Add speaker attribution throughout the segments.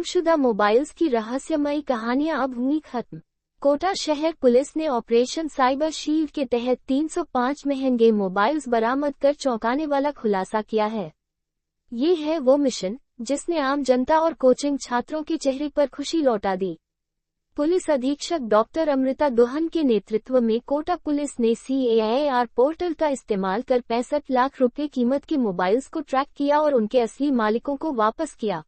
Speaker 1: गुमशुदा मोबाइल्स की रहस्यमयी कहानियां अब हुई खत्म। कोटा शहर पुलिस ने ऑपरेशन साइबर शील्ड के तहत 305 महंगे मोबाइल्स बरामद कर चौंकाने वाला खुलासा किया है। ये है वो मिशन जिसने आम जनता और कोचिंग छात्रों के चेहरे पर खुशी लौटा दी। पुलिस अधीक्षक डॉक्टर अमृता दोहन के नेतृत्व में कोटा पुलिस ने CAIR पोर्टल का इस्तेमाल कर 65 लाख रुपए कीमत के मोबाइल्स को ट्रैक किया और उनके असली मालिकों को वापस किया।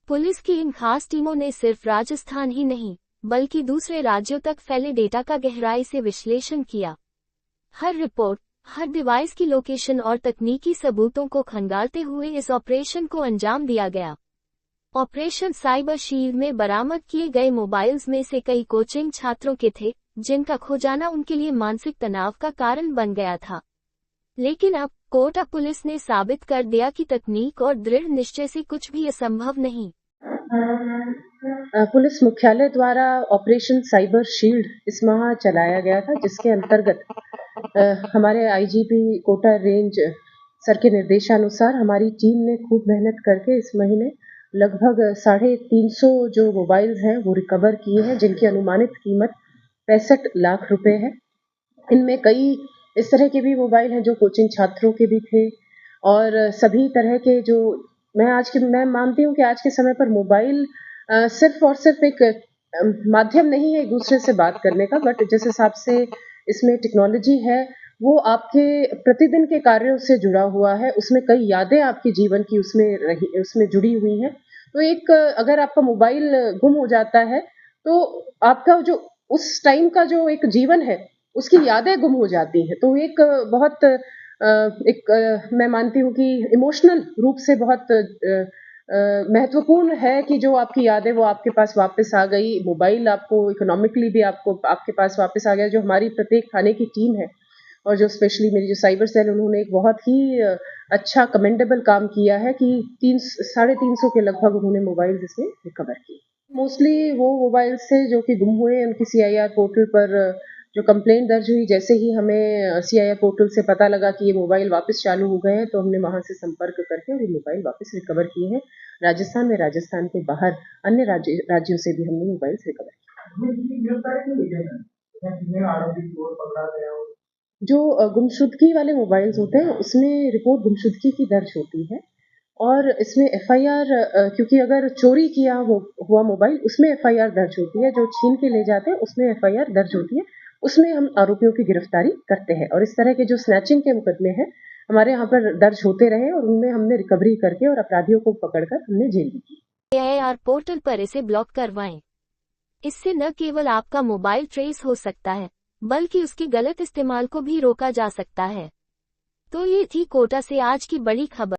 Speaker 1: पुलिस की इन खास टीमों ने सिर्फ राजस्थान ही नहीं बल्कि दूसरे राज्यों तक फैले डेटा का गहराई से विश्लेषण किया। हर रिपोर्ट, हर डिवाइस की लोकेशन और तकनीकी सबूतों को खंगालते हुए इस ऑपरेशन को अंजाम दिया गया। ऑपरेशन साइबर शील्ड में बरामद किए गए मोबाइल्स में से कई कोचिंग छात्रों के थे, जिनका खो जाना उनके लिए मानसिक तनाव का कारण बन गया था। लेकिन अब कोटा पुलिस ने साबित कर दिया कि तकनीक और दृढ़ निश्चय से कुछ भी असंभव नहीं।
Speaker 2: पुलिस मुख्यालय द्वारा ऑपरेशन साइबर शील्ड इस माह चलाया गया था, जिसके अंतर्गत हमारे IGP कोटा रेंज सर के निर्देशानुसार हमारी टीम ने खूब मेहनत करके इस महीने लगभग 350 जो मोबाइल्स हैं वो रिकवर किए हैं, जिनकी अनुमानित कीमत 65 लाख रुपए है। इनमें कई इस तरह के भी मोबाइल हैं जो कोचिंग छात्रों के भी थे, और सभी तरह के जो मैं मानती हूँ कि आज के समय पर मोबाइल सिर्फ और सिर्फ एक माध्यम नहीं है एक दूसरे से बात करने का, बट जिस हिसाब से इसमें टेक्नोलॉजी है वो आपके प्रतिदिन के कार्यों से जुड़ा हुआ है। उसमें कई यादें आपके जीवन की उसमें जुड़ी हुई हैं। तो एक अगर आपका मोबाइल गुम हो जाता है तो आपका जो उस टाइम का जो एक जीवन है उसकी यादें गुम हो जाती हैं। तो एक बहुत मैं मानती हूँ कि इमोशनल रूप से बहुत महत्वपूर्ण है कि जो आपकी यादें वो आपके पास वापस आ गई। मोबाइल आपको इकोनॉमिकली भी आपके पास वापस आ गया। जो हमारी प्रत्येक थाने की टीम है और जो स्पेशली मेरी जो साइबर सेल, उन्होंने एक बहुत ही अच्छा कमेंडेबल काम किया है कि 350 के लगभग उन्होंने मोबाइल इसमें रिकवर किए। मोस्टली वो मोबाइल से जो कि गुम हुए उनकी CIR पोर्टल पर जो कंप्लेंट दर्ज हुई, जैसे ही हमें CIR पोर्टल से पता लगा कि ये मोबाइल वापस चालू हो गए हैं तो हमने वहां से संपर्क करके और ये मोबाइल वापस रिकवर किए हैं। राजस्थान में, राजस्थान के बाहर अन्य राज्यों से भी हमने मोबाइल रिकवर किए। जो गुमशुदगी वाले मोबाइल्स होते हैं उसमें रिपोर्ट गुमशुदगी की दर्ज होती है, और इसमें FIR, क्योंकि अगर चोरी किया हुआ मोबाइल उसमें FIR दर्ज होती है, जो छीन के ले जाते हैं उसमें FIR दर्ज होती है, उसमें हम आरोपियों की गिरफ्तारी करते हैं। और इस तरह के जो स्नैचिंग के मुकदमे हैं हमारे यहाँ पर दर्ज होते रहे और उनमें हमने रिकवरी करके और अपराधियों को पकड़कर हमने जेल भी की।
Speaker 1: CAIR पोर्टल पर इसे ब्लॉक करवाएं। इससे न केवल आपका मोबाइल ट्रेस हो सकता है बल्कि उसके गलत इस्तेमाल को भी रोका जा सकता है। तो ये थी कोटा से आज की बड़ी खबर।